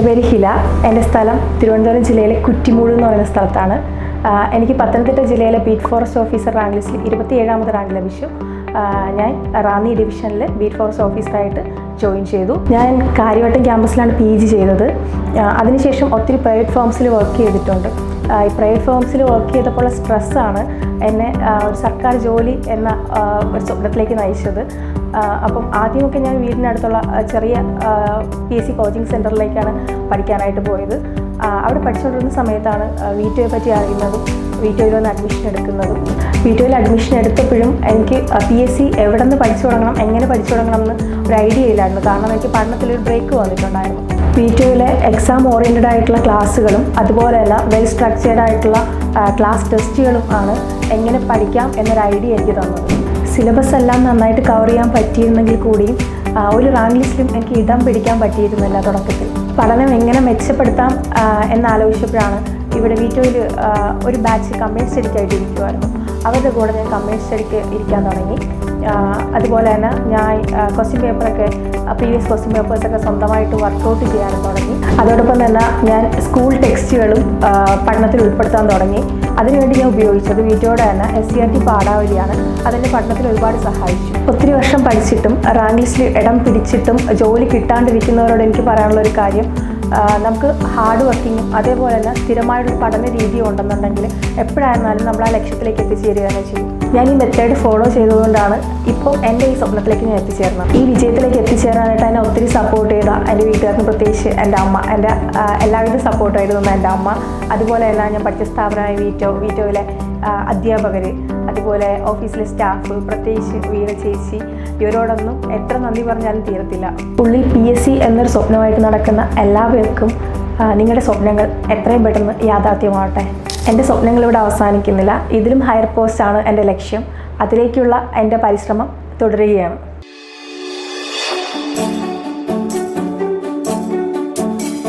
പേര് ഹില. എൻ്റെ സ്ഥലം തിരുവനന്തപുരം ജില്ലയിലെ കുറ്റിമൂട് എന്ന് പറയുന്ന സ്ഥലത്താണ്. എനിക്ക് പത്തനംതിട്ട ജില്ലയിലെ ബീറ്റ് ഫോറസ്റ്റ് ഓഫീസർ റാങ്ക് ലിസ്റ്റിൽ 27ാമത് റാങ്ക് ലഭിച്ചു. ഞാൻ റാന്നി ഡിവിഷനിൽ ബീറ്റ് ഫോറസ്റ്റ് ഓഫീസറായിട്ട് ജോയിൻ ചെയ്തു. ഞാൻ കാര്യവട്ടം ക്യാമ്പസിലാണ് PG ചെയ്തത്. അതിനുശേഷം ഒത്തിരി പ്രൈവറ്റ് ഫേംസിൽ വർക്ക് ചെയ്തിട്ടുണ്ട്. ഈ പ്രൈവറ്റ് ഫേംസിൽ വർക്ക് ചെയ്തപ്പോൾ സ്ട്രെസ്സാണ് എന്നെ ഒരു സർക്കാർ ജോലി എന്ന ഒരു സ്വപ്നത്തിലേക്ക് നയിച്ചത്. അപ്പം ആദ്യമൊക്കെ ഞാൻ വീടിനടുത്തുള്ള ചെറിയ PSC കോച്ചിങ് സെൻറ്ററിലേക്കാണ് പഠിക്കാനായിട്ട് പോയത്. അവിടെ പഠിച്ചുകൊണ്ടിരുന്ന സമയത്താണ് VTOയെ പറ്റി അറിയുന്നതും VTOയിൽ വന്ന് അഡ്മിഷൻ എടുക്കുന്നതും. VTOയിൽ അഡ്മിഷൻ എടുത്തപ്പോഴും എനിക്ക് PSC എവിടെ നിന്ന് പഠിച്ചു തുടങ്ങണം, എങ്ങനെ പഠിച്ചു തുടങ്ങണം എന്ന് ഒരു ഐഡിയ ഇല്ലായിരുന്നു. കാരണം എനിക്ക് പഠനത്തിലൊരു ബ്രേക്ക് വന്നിട്ടുണ്ടായിരുന്നു. VTOയിലെ എക്സാം ഓറിയൻറ്റഡ് ആയിട്ടുള്ള ക്ലാസ്സുകളും അതുപോലെ തന്നെ വെൽ സ്ട്രക്ചേർഡ് ആയിട്ടുള്ള ക്ലാസ് ടെസ്റ്റുകളും ആണ് എങ്ങനെ പഠിക്കാം എന്നൊരു ഐഡിയ എനിക്ക് തന്നത്. സിലബസ് എല്ലാം നന്നായിട്ട് കവർ ചെയ്യാൻ പറ്റിയിരുന്നെങ്കിൽ കൂടിയും ഒരു റാങ്ക് ലിസ്റ്റിലും എനിക്ക് ഇടം പിടിക്കാൻ പറ്റിയിരുന്നില്ല തുടക്കത്തിൽ. പഠനം എങ്ങനെ മെച്ചപ്പെടുത്താം എന്നാലോചിച്ചപ്പോഴാണ് ഇവിടെ VTOയിൽ ഒരു ബാച്ച് കമ്പൈൻഡ് സ്റ്റഡിക്കായിട്ട് ഇരിക്കുമായിരുന്നു. അവരുടെ കൂടെ ഞാൻ കമ്പൈൻഡ് സ്റ്റഡിക്ക് ഇരിക്കാൻ തുടങ്ങി. അതുപോലെ തന്നെ ഞാൻ ക്വസ്റ്റ്യൻ പേപ്പറൊക്കെ പ്രീവിയസ് ക്വസ്റ്റ്യൻ പേപ്പേഴ്സൊക്കെ സ്വന്തമായിട്ട് വർക്കൗട്ട് ചെയ്യാനും തുടങ്ങി. അതോടൊപ്പം തന്നെ ഞാൻ സ്കൂൾ ടെക്സ്റ്റുകളും പഠനത്തിൽ ഉൾപ്പെടുത്താൻ തുടങ്ങി. അതിനുവേണ്ടി ഞാൻ ഉപയോഗിച്ചത് VTOയുടെ തന്നെ SCERT പാഠാവലിയാണ്. അതെൻ്റെ പഠനത്തിൽ ഒരുപാട് സഹായിച്ചു. ഒത്തിരി വർഷം പഠിച്ചിട്ടും റാങ്ക് ലിസ്റ്റിൽ ഇടം പിടിച്ചിട്ടും ജോലി കിട്ടാണ്ടിരിക്കുന്നവരോട് എനിക്ക് പറയാനുള്ളൊരു കാര്യം, നമുക്ക് ഹാർഡ് വർക്കിങ്ങും അതേപോലെ തന്നെ സ്ഥിരമായൊരു പഠന രീതിയും ഉണ്ടെന്നുണ്ടെങ്കിൽ എപ്പോഴായിരുന്നാലും നമ്മൾ ആ ലക്ഷ്യത്തിലേക്ക് എത്തിച്ചേരുക തന്നെ ചെയ്യും. ഞാൻ ഈ മെത്തേഡ് ഫോളോ ചെയ്തതുകൊണ്ടാണ് ഇപ്പോൾ എൻ്റെ ഈ സ്വപ്നത്തിലേക്ക് ഞാൻ എത്തിച്ചേർന്നത്. ഈ വിജയത്തിലേക്ക് എത്തിച്ചേരാനായിട്ട് എന്നെ ഒത്തിരി സപ്പോർട്ട് ചെയ്ത എൻ്റെ വീട്ടുകാർക്ക്, പ്രത്യേകിച്ച് എൻ്റെ അമ്മ, എൻ്റെ എല്ലാവിധ സപ്പോർട്ടായിരുന്നു എൻ്റെ അമ്മ. അതുപോലെ തന്നെ ഞാൻ പഠിച്ച സ്ഥാപനമായ VTOയിലെ അധ്യാപകർ, അതുപോലെ ഓഫീസിലെ സ്റ്റാഫ്, പ്രത്യേകിച്ച് വീണ ചേച്ചി, ഇവരോടൊന്നും എത്ര നന്ദി പറഞ്ഞാലും തീരത്തില്ല. ഉള്ളിൽ PSC എന്നൊരു സ്വപ്നമായിട്ട് നടക്കുന്ന എല്ലാവർക്കും നിങ്ങളുടെ സ്വപ്നങ്ങൾ എത്രയും പെട്ടെന്ന് യാഥാർത്ഥ്യമാവട്ടെ. എൻ്റെ സ്വപ്നങ്ങൾ ഇവിടെ അവസാനിക്കുന്നില്ല. ഇതിലും ഹയർ പോസ്റ്റാണ് എൻ്റെ ലക്ഷ്യം. അതിലേക്കുള്ള എൻ്റെ പരിശ്രമം തുടരുകയാണ്.